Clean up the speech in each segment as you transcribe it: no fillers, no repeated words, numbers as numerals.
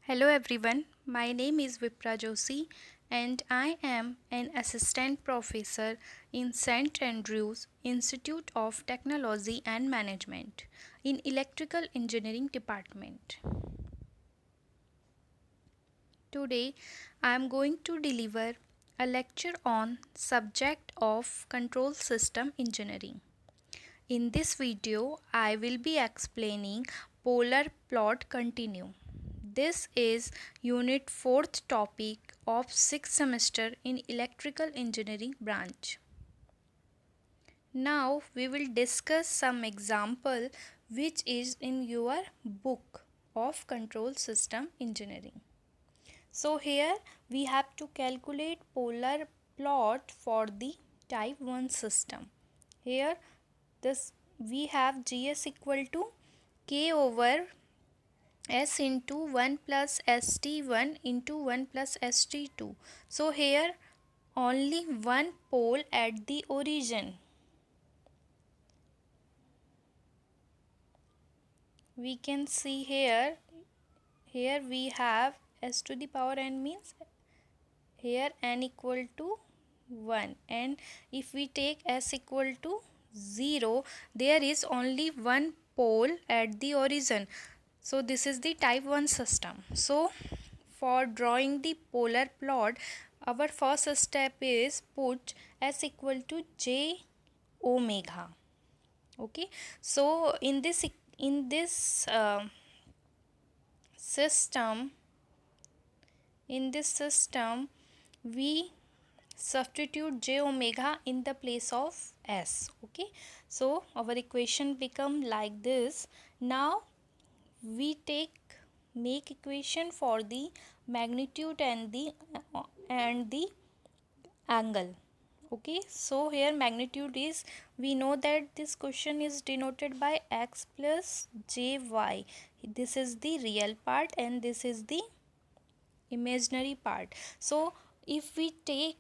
Hello everyone, my name is Vipra Joshi and I am an assistant professor in St. Andrews Institute of Technology and Management in Electrical Engineering Department. Today I am going to deliver a lecture on subject of control system engineering. In this video, I will be explaining polar plot continue. This is unit 4th topic of 6th semester in electrical engineering branch. Now we will discuss some example which is in your book of control system engineering. So here we have to calculate polar plot for the type 1 system. Here this we have gs equal to k over s into 1 plus st1 into 1 plus st2. So here only one pole at the origin. We can see here we have s to the power n means here n equal to 1, and if we take s equal to 0, there is only one pole at the origin. So this is the type 1 system. So for drawing the polar plot, our first step is put s equal to j omega. Okay, so system in this system we substitute j omega in the place of s. Okay, so our equation become like this. Now we make equation for the magnitude and the angle. Okay, so here magnitude is, we know that this question is denoted by x plus jy. This is the real part and this is the imaginary part. So if we take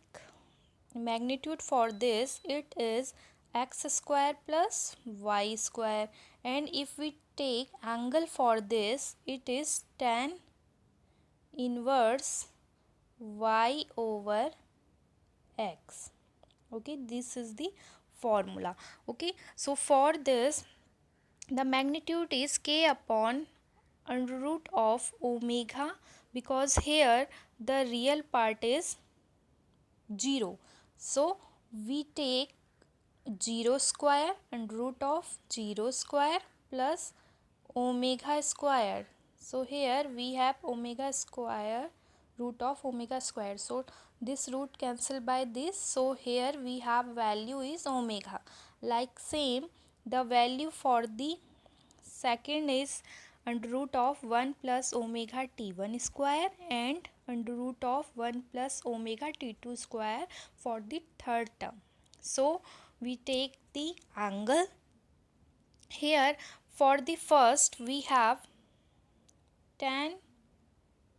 magnitude for this, it is x square plus y square, and if we take angle for this, it is tan inverse y over x. Okay, this is the formula. Okay, so for this the magnitude is k upon under root of omega, because here the real part is 0. So we take 0 square and root of 0 square plus omega square. So here we have omega square root of omega square. So this root cancel by this. So here we have value is omega. Like same, the value for the second is under root of 1 plus omega t1 square and under root of 1 plus omega t2 square for the third term. So we take the angle. Here for the first we have tan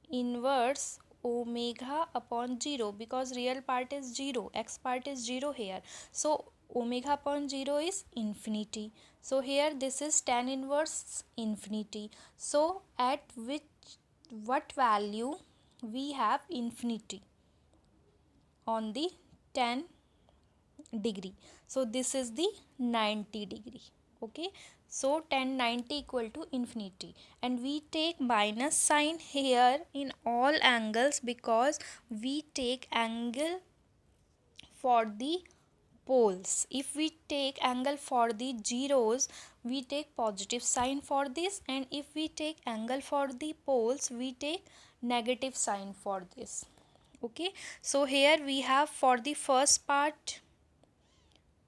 inverse omega upon 0, because real part is 0, x part is 0 here. So omega upon 0 is infinity. So here this is tan inverse infinity. So at what value we have infinity on the 10 degree. So this is the 90 degree. Okay, so tan 90 equal to infinity, and we take minus sign here in all angles because we take angle for the poles. If we take angle for the zeros, we take positive sign for this, and if we take angle for the poles, we take negative sign for this. Okay, so here we have for the first part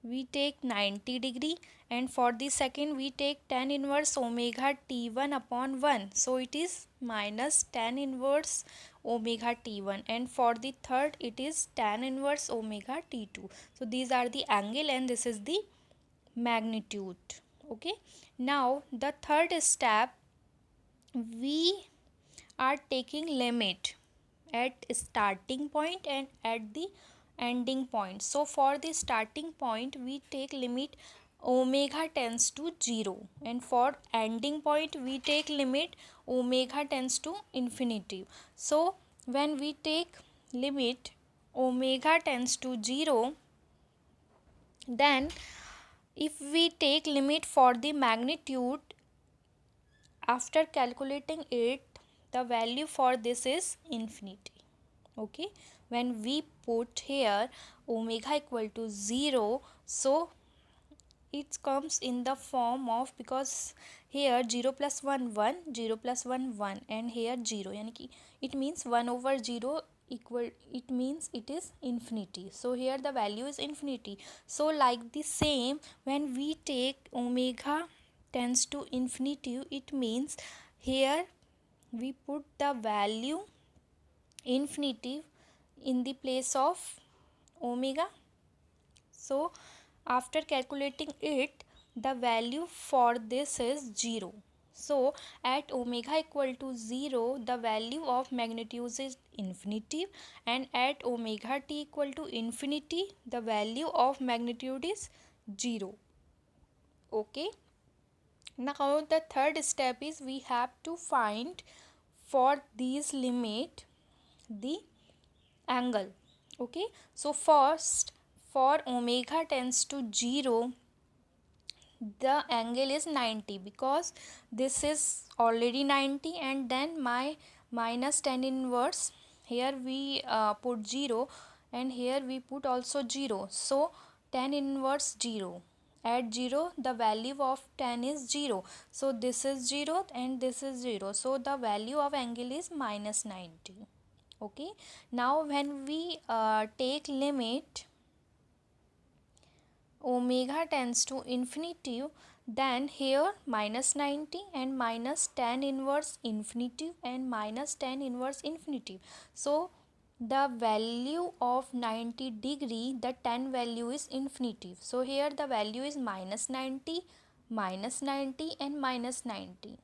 we take 90 degree, and for the second we take tan inverse omega t1 upon 1, so it is minus tan inverse omega t1, and for the third it is tan inverse omega t2. So these are the angle and this is the magnitude. Okay, now the third step, we are taking limit at starting point and at the ending point. So for the starting point we take limit omega tends to 0, and for ending point we take limit omega tends to infinity. So when we take limit omega tends to 0, then if we take limit for the magnitude, after calculating it, the value for this is infinity. Okay, when we put here omega equal to 0, so it comes in the form of, because here 0 plus 1 1, 0 plus 1 1, and here 0, yani ki it means 1 over 0 equal, it means it is infinity. So here the value is infinity. So like the same, when we take omega tends to infinity, it means here we put the value infinity in the place of omega. So after calculating it, the value for this is 0. So at omega equal to 0, the value of magnitude is infinity, and at omega t equal to infinity, the value of magnitude is 0. Okay, now the third step is we have to find for these limit the angle. Okay, so first for omega tends to 0, the angle is 90, because this is already 90, and then my minus tan inverse, here we put 0, and here we put also 0, so tan inverse 0, at 0 the value of tan is 0, so this is 0 and this is 0, so the value of angle is minus 90. Okay, now when we take limit omega tends to infinity, then here minus 90 and minus tan inverse infinity and minus tan inverse infinity. So the value of 90 degree, the tan value is infinity. So here the value is minus 90 and minus 90.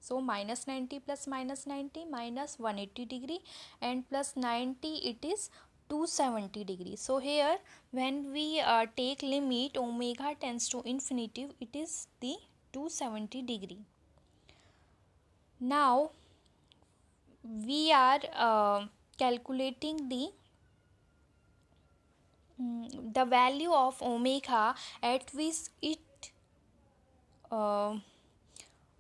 So minus 90 plus minus 90 minus 180 degree, and plus 90 it is 270 degree. So here when we take limit omega tends to infinity, it is the 270 degree. Now we are calculating the value of omega at which it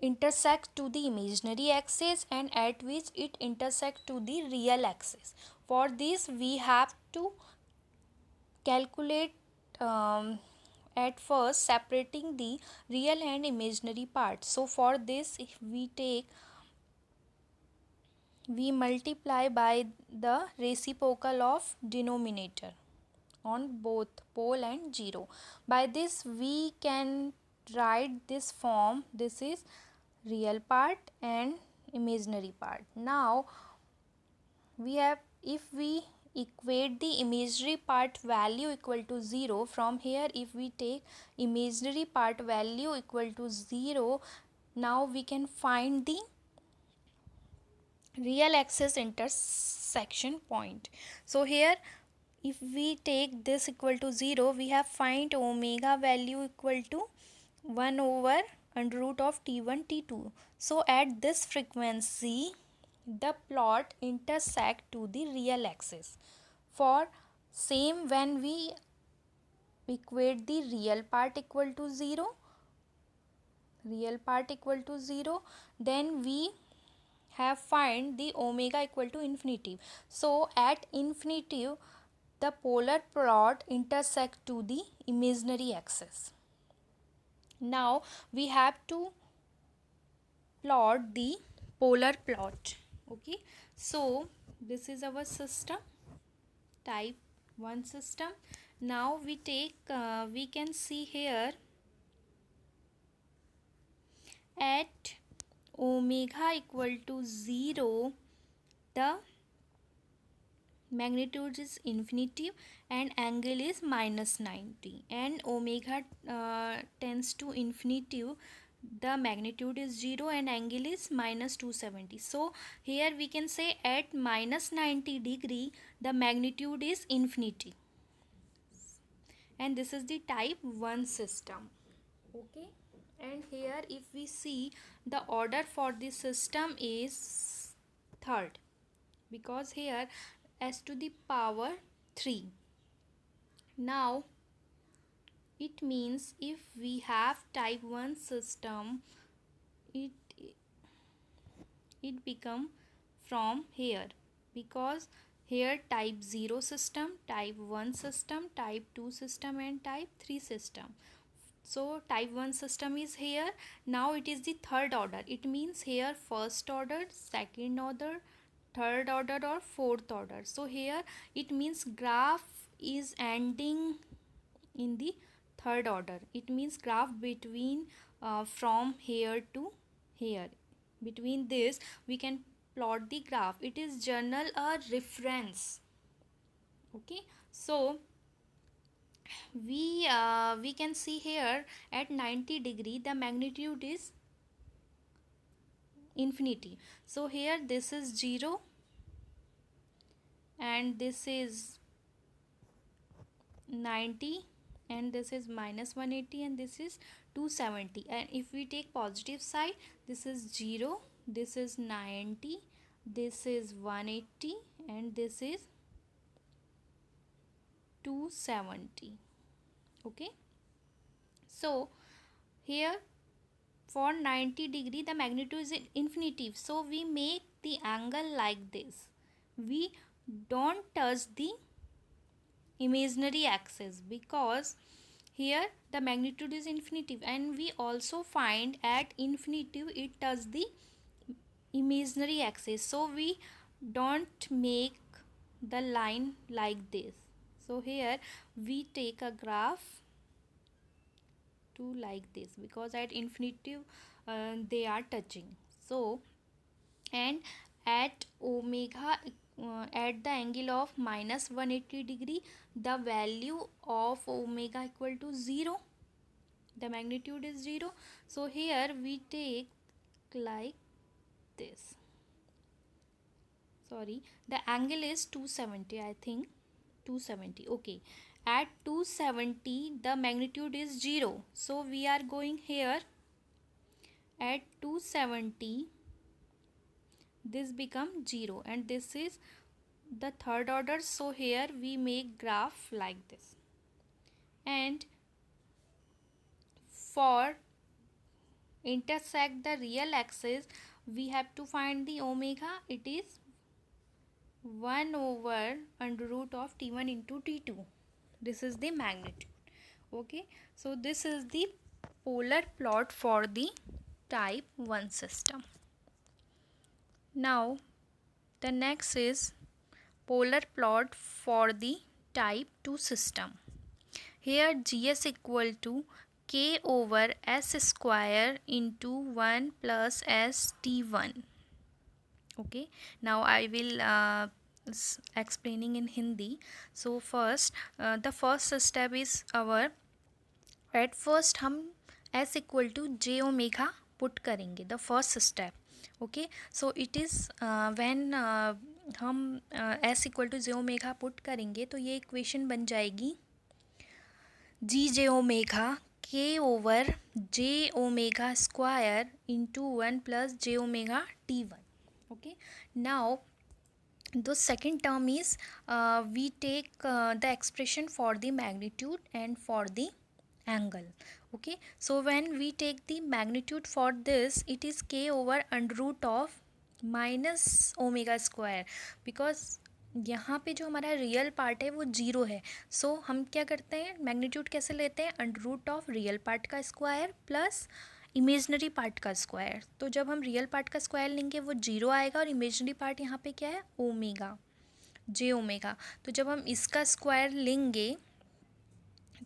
intersect to the imaginary axis and at which it intersect to the real axis. For this we have to calculate at first separating the real and imaginary part. So for this, if we multiply by the reciprocal of denominator on both pole and 0. By this we can write this form, this is real part and imaginary part. Now we have, if we equate the imaginary part value equal to 0, from here if we take imaginary part value equal to 0, now we can find the real axis intersection point. So here if we take this equal to 0, we have find omega value equal to 1 over under root of t1 t2. So at this frequency the plot intersect to the real axis. For same, when we equate the real part equal to 0, then we have find the omega equal to infinity. So at infinity the polar plot intersect to the imaginary axis. Now we have to plot the polar plot. Okay, so this is our system, type 1 system. Now we take we can see here at omega equal to 0, the magnitude is infinity and angle is minus 90, and omega tends to infinity, the magnitude is 0 and angle is minus 270. So here we can say at minus 90 degree the magnitude is infinity, and this is the type 1 system. Okay, and here if we see, the order for this system is third, because here s to the power 3. Now it means if we have type 1 system, it it become from here, because here type 0 system, type 1 system, type 2 system and type 3 system. So type 1 system is here. Now it is the third order. It means here first order, second order, third order or fourth order. So here it means graph is ending in the third order. It means graph between from here to here. Between this we can plot the graph. It is journal a reference. Okay, so we can see here at 90 degree the magnitude is infinity. So here this is 0 and this is 90 and this is minus 180 and this is 270. And if we take positive side, this is 0, this is 90, this is 180 and this is 270. Okay, so here for 90 degree the magnitude is infinity, so we make the angle like this. We don't touch the imaginary axis because here the magnitude is infinity, and we also find at infinity it touches the imaginary axis, so we don't make the line like this. So here we take a graph to like this, because at infinity they are touching. So and at omega at the angle of minus 180 degree, the value of omega equal to 0, the magnitude is 0. So here we take like this, sorry, the angle is 270, I think 270. Okay, at 270 the magnitude is 0, so we are going here at 270 this become 0 and this is the third order. So here we make graph like this, and for intersect the real axis we have to find the omega. It is 1 over under root of t1 into t2. This is the magnitude. Okay, so this is the polar plot for the type 1 system. Now the next is polar plot for the type 2 system. Here gs equal to k over s square into 1 plus s t1. Okay, now I will explaining in Hindi. So first the first step is our, at first हम s equal to j omega put करेंगे, the first step. Okay, so it is when हम s equal to j omega put करेंगे तो ये equation बन जाएगी जी जे omega के over J omega square into 1 plus J omega t1. Okay, now the second term is we take the expression for the magnitude and for the angle. Okay, so when we take the magnitude for this, it is k over under root of minus omega square, because यहाँ पे जो हमारा real part है वो 0 है. सो हम क्या करते हैं, मैग्नीट्यूड कैसे लेते हैं, under root of real part का स्क्वायर प्लस इमेजनरी पार्ट का स्क्वायर. तो जब हम रियल पार्ट का स्क्वायर लेंगे वो 0 आएगा, और इमेजनरी पार्ट यहाँ पे क्या है, ओमेगा, जे ओमेगा. तो जब हम इसका स्क्वायर लेंगे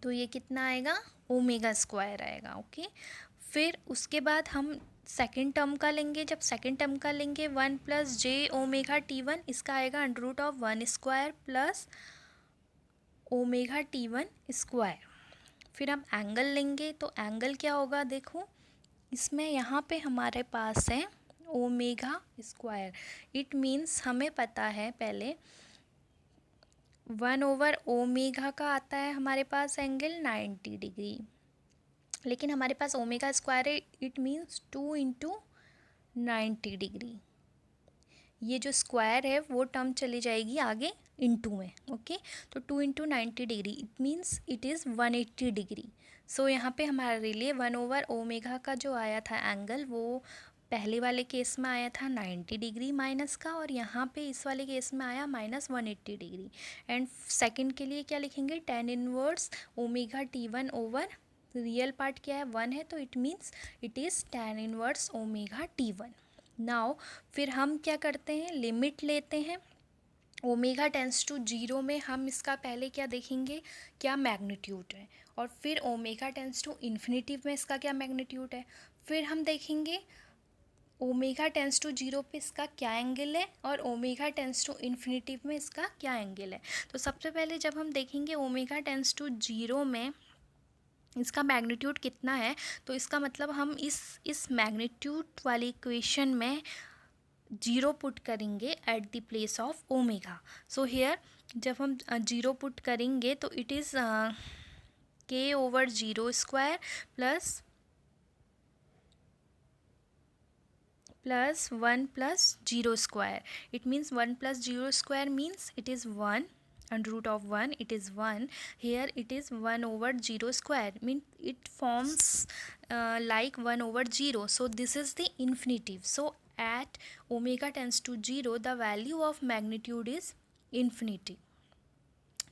तो ये कितना आएगा, ओमेगा स्क्वायर आएगा. ओके, फिर उसके बाद हम सेकेंड टर्म का लेंगे. जब सेकेंड टर्म का लेंगे 1 प्लस जे ओमेगा t1, इसका आएगा under root of 1 square plus omega t1 square. फिर हम एंगल लेंगे तो एंगल क्या होगा, देखो इसमें यहाँ पे हमारे पास है ओमेगा स्क्वायर. इट मीन्स हमें पता है पहले 1 ओवर ओमेगा का आता है हमारे पास एंगल 90 डिग्री. लेकिन हमारे पास ओमेगा स्क्वायर है, इट मीन्स 2 × 90 डिग्री। ये जो स्क्वायर है वो टर्म चली जाएगी आगे इनटू में। ओके, तो 2 × 90 degree it means it is 180 degree. So यहाँ पे हमारे लिए 1/ओमेगा का जो आया था एंगल वो पहले वाले केस में आया था 90 डिग्री माइनस का, और यहाँ पे इस वाले केस में आया -180 डिग्री। एंड सेकंड के लिए क्या लिखेंगे, tan−1 omega T1 real part क्या है 1 है, तो it means it is tan−1 omega T1। Now फिर हम क्या करते हैं, लिमिट लेते हैं। ओमेगा टेंस टू 0 में हम इसका पहले क्या देखेंगे, क्या मैग्नीट्यूड है, और फिर ओमेगा टेंस टू इन्फिनिटी में इसका क्या मैग्नीट्यूड है। फिर हम देखेंगे ओमेगा टेंस टू 0 पे इसका क्या एंगल है, और ओमेगा टेंस टू इन्फिनिटी में इसका क्या एंगल है। तो सबसे पहले जब हम देखेंगे ओमेगा टेंस टू 0 में इसका मैग्नीट्यूड कितना है, तो इसका मतलब हम इस मैग्नीट्यूड वाली इक्वेशन में 0 पुट करेंगे at the place of omega. So here जब हम 0 पुट करेंगे तो it is k/0² plus 1 + 0²। It means 1 + 0² means it is 1, √1 it is 1. Here it is 1/0², mean it forms like 1/0. So this is the infinitive. So at omega tends to 0 the value of magnitude is infinity.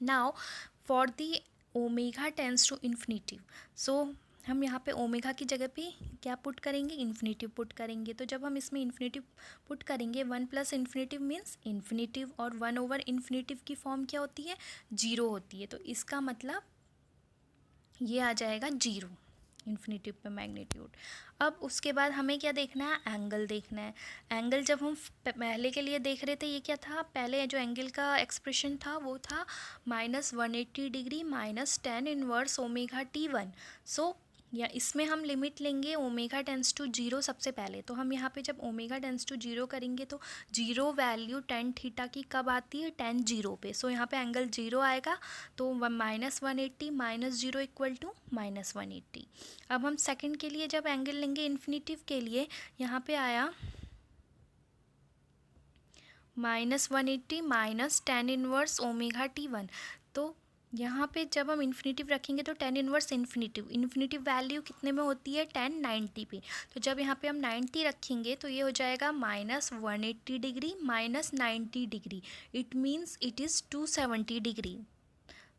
Now for the omega tends to infinity, so हम यहाँ पे omega की जगह पे क्या put करेंगे, infinitive put करेंगे। तो जब हम इसमें इन्फिनिटिव पुट करेंगे 1 + इन्फिनिटिव मीन्स इन्फिनिटिव, और 1/इन्फिनिटिव की फॉर्म क्या होती है, 0 होती है। तो इसका मतलब ये आ जाएगा 0 इन्फिनिटिव पे मैग्नीट्यूड। अब उसके बाद हमें क्या देखना है, एंगल देखना है। एंगल जब हम पहले के लिए देख रहे थे, ये क्या था, पहले जो एंगल का एक्सप्रेशन था वो था -180 degree minus tan−1 omega T1। सो या इसमें हम लिमिट लेंगे ओमेगा टेंस टू 0 सबसे पहले। तो हम यहाँ पे जब ओमेगा टेंस टू 0 करेंगे तो 0 वैल्यू tan थीटा की कब आती है, tan 0 पे। सो यहाँ पे एंगल 0 आएगा, तो -180 - 0 = -180। अब हम सेकंड के लिए जब एंगल लेंगे इन्फिनिटिव के लिए, यहाँ पे आया -180 माइनस tan−1 ओमेगा T1। तो यहाँ पे जब हम इन्फिनिटिव रखेंगे तो tan−1 इन्फिनिटिव वैल्यू कितने में होती है, tan 90 पे। तो जब यहाँ पे हम 90 रखेंगे तो ये हो जाएगा -180 degree minus 90 degree, it means it is 270 degree.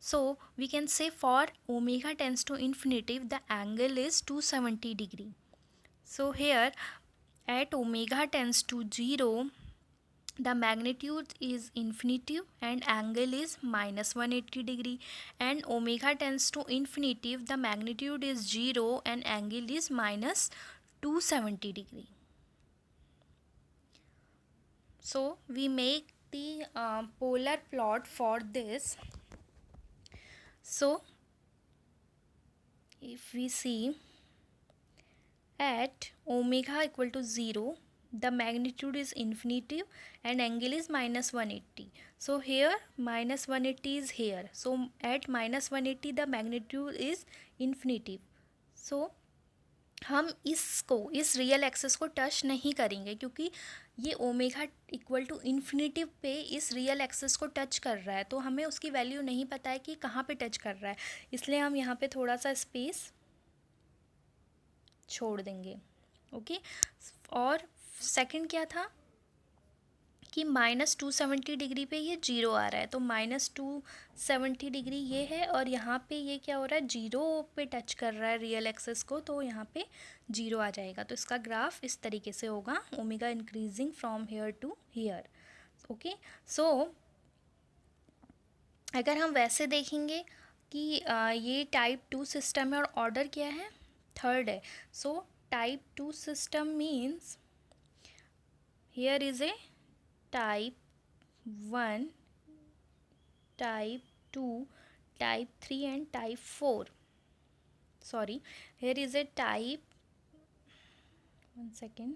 So we can say for omega tends to infinity the angle is 270 degree. So here at omega tends to 0 the magnitude is infinity and angle is -180 degree, and omega tends to infinity the magnitude is 0 and angle is -270 degree. So we make the polar plot for this. So if we see at omega = 0 the magnitude is infinity and angle is -180. So here -180 is here, so at -180 the magnitude is infinity. So हम इसको इस real access को touch नहीं करेंगे क्योंकि ये omega = infinitive पे इस रियल एक्सेस को टच कर रहा है, तो हमें उसकी वैल्यू नहीं पता है कि कहाँ पे टच कर रहा है, इसलिए हम यहाँ पे थोड़ा सा स्पेस छोड़ देंगे। ओके, और सेकंड क्या था कि -270 डिग्री पे ये 0 आ रहा है, तो -270 डिग्री ये है, और यहाँ पे ये क्या हो रहा है, 0 पे टच कर रहा है रियल एक्सेस को, तो यहाँ पे 0 आ जाएगा। तो इसका ग्राफ इस तरीके से होगा, omega increasing from here to here. Okay, so अगर हम वैसे देखेंगे कि ये टाइप 2 सिस्टम है और ऑर्डर क्या है, थर्ड है। So type 2 system means here is a type 1, type 2, type 3 and type 4. Sorry, here is a type, one second,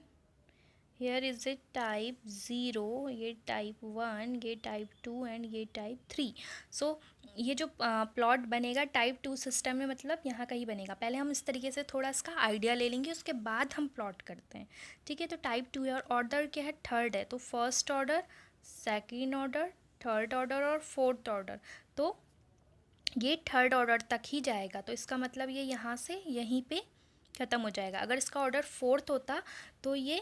here is a type 0, ये टाइप 1, ये टाइप 2 एंड ये टाइप 3। सो ये जो प्लॉट बनेगा टाइप 2 सिस्टम में, मतलब यहाँ कहीं बनेगा। पहले हम इस तरीके से थोड़ा इसका आइडिया ले लेंगे, उसके बाद हम प्लॉट करते हैं, ठीक है। तो टाइप 2 है और ऑर्डर क्या है, थर्ड है, तो first order, second order, third order और फोर्थ ऑर्डर। तो ये थर्ड ऑर्डर तक ही जाएगा, तो इसका मतलब ये यहाँ से यहीं पे ख़त्म हो जाएगा। अगर इसका ऑर्डर फोर्थ होता तो ये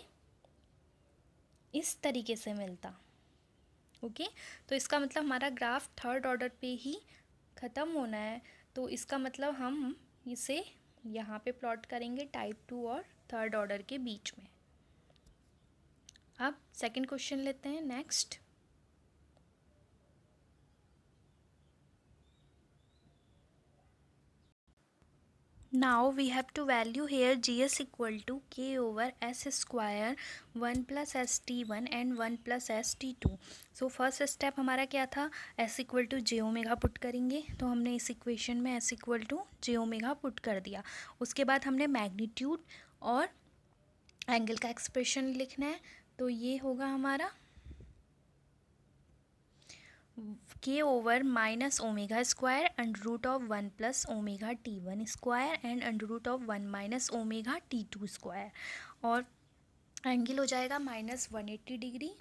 इस तरीके से मिलता, ओके। तो इसका मतलब हमारा ग्राफ थर्ड ऑर्डर पे ही ख़त्म होना है, तो इसका मतलब हम इसे यहाँ पे प्लॉट करेंगे टाइप 2 और थर्ड ऑर्डर के बीच में। अब सेकंड क्वेश्चन लेते हैं, next. Now we have to value here gs equal to k over s square 1 plus st1 and 1 plus st2। So first step हमारा क्या था, s equal to j omega put करेंगे, तो हमने इस इक्वेशन में s equal to j omega put कर दिया। उसके बाद हमने मैग्नीट्यूड और एंगल का एक्सप्रेशन लिखना है, तो ये होगा हमारा k over minus omega square under root of 1 plus omega t1 square and under root of 1 minus omega t2 square, और एंगल हो जाएगा -180 डिग्री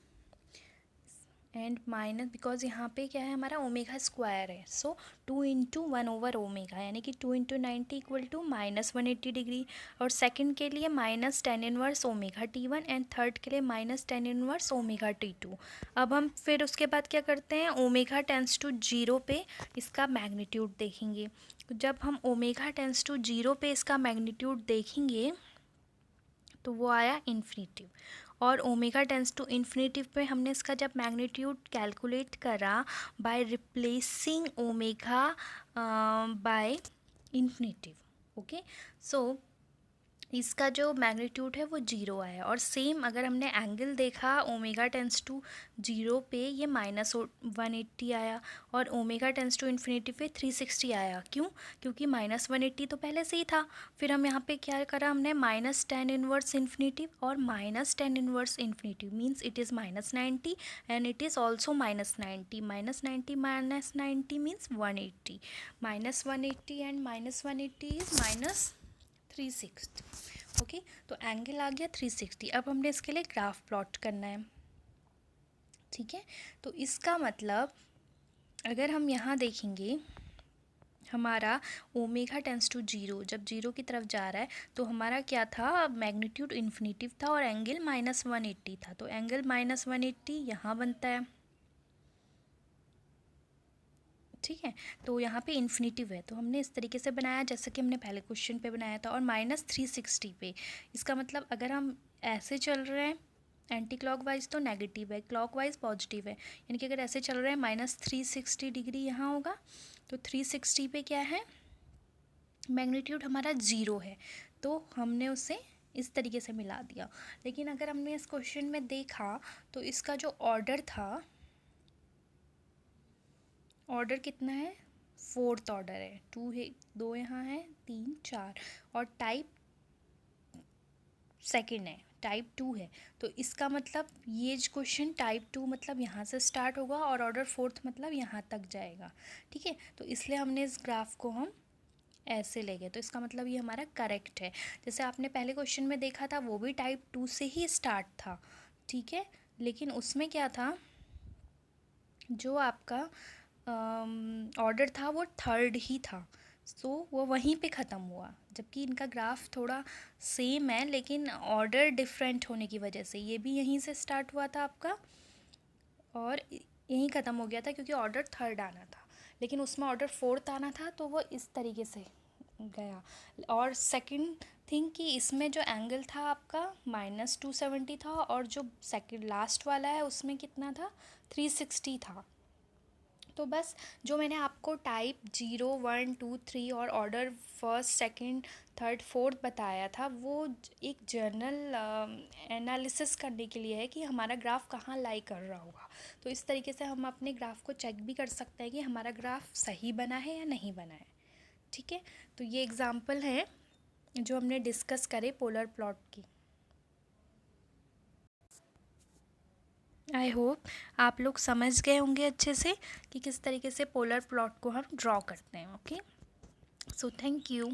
एंड माइनस, बिकॉज यहाँ पे क्या है हमारा ओमेगा स्क्वायर है, सो 2 इंटू 1 ओवर ओमेगा, यानी कि 2 इंटू 90 इक्वल टू -180 डिग्री। और सेकंड के लिए -tan inverse omega t1 and third के लिए -tan इनवर्स ओमेगा t2। अब हम फिर उसके बाद क्या करते हैं, ओमेगा टेंस टू 0 पे इसका मैग्नीट्यूड देखेंगे। जब हम ओमेगा टेंस टू 0 पे इसका मैग्नीट्यूड देखेंगे तो वो आया इन्फिनिटिव, और ओमेगा टेंस टू इन्फिनिटिव पे हमने इसका जब मैग्नीट्यूड कैलकुलेट करा by replacing omega by infinitive, okay. So इसका जो मैग्नीट्यूड है वो 0 आया। और सेम अगर हमने एंगल देखा ओमेगा टेंस टू 0 पे ये -180 आया, और ओमेगा टेंस टू इन्फिनिटी पे 360 आया। क्यों? क्योंकि -180 तो पहले से ही था। फिर हम यहाँ पे क्या करा, हमने -tan इनवर्स इन्फिनिटी और -tan inverse infinity means it is -90 and it is also -90, -90 -90 means 180, -180 and -180 is -360, okay. तो एंगल आ गया 360। अब हमने इसके लिए ग्राफ प्लॉट करना है, ठीक है। तो इसका मतलब अगर हम यहाँ देखेंगे, हमारा ओमेगा टेंस टू 0 जब 0 की तरफ जा रहा है, तो हमारा क्या था, मैग्नीट्यूड इन्फिनिटिव था और एंगल -180 था, तो एंगल -180 यहाँ बनता है, ठीक है। तो यहाँ पे इन्फिनिटिव है, तो हमने इस तरीके से बनाया जैसे कि हमने पहले क्वेश्चन पे बनाया था, और -360 पे। इसका मतलब अगर हम ऐसे चल रहे हैं एंटी क्लॉकवाइज तो नेगेटिव है, क्लॉकवाइज पॉजिटिव है, यानी कि अगर ऐसे चल रहे हैं -360 डिग्री यहाँ होगा, तो 360 पे क्या है, मैग्नीट्यूड हमारा 0 है, तो हमने उसे इस तरीके से मिला दिया। लेकिन अगर हमने इस क्वेश्चन में देखा तो इसका जो ऑर्डर था, ऑर्डर कितना है, फोर्थ ऑर्डर है, 2 है, 2 यहाँ है, 3 4, और टाइप सेकंड है, टाइप 2 है। तो इसका मतलब ये क्वेश्चन टाइप 2 मतलब यहाँ से स्टार्ट होगा और ऑर्डर फोर्थ मतलब यहाँ तक जाएगा, ठीक है। तो इसलिए हमने इस ग्राफ को हम ऐसे ले गए, तो इसका मतलब ये हमारा करेक्ट है। जैसे आपने पहले क्वेश्चन में देखा था वो भी टाइप 2 से ही स्टार्ट था, ठीक है, लेकिन उसमें क्या था, जो आपका ऑर्डर था वो थर्ड ही था, सो वो वहीं पे ख़त्म हुआ। जबकि इनका ग्राफ थोड़ा सेम है, लेकिन ऑर्डर डिफरेंट होने की वजह से ये भी यहीं से स्टार्ट हुआ था आपका और यहीं ख़त्म हो गया था, क्योंकि ऑर्डर थर्ड आना था, लेकिन उसमें ऑर्डर फोर्थ आना था, तो वो इस तरीके से गया। और सेकंड थिंग कि इसमें जो एंगल था आपका -270 था, और जो सेकंड लास्ट वाला है उसमें कितना था, 360 था। तो बस जो मैंने आपको टाइप 0 1 2 3 और order first second third fourth बताया था, वो एक जर्नल एनालिसिस करने के लिए है कि हमारा ग्राफ कहाँ लाई कर रहा होगा। तो इस तरीके से हम अपने ग्राफ को चेक भी कर सकते हैं कि हमारा ग्राफ सही बना है या नहीं बना है, ठीक है। तो ये एग्ज़ाम्पल है जो हमने डिस्कस करे पोलर प्लॉट की। आई होप आप लोग समझ गए होंगे अच्छे से कि किस तरीके से पोलर प्लॉट को हम ड्रॉ करते हैं. Okay, so thank you.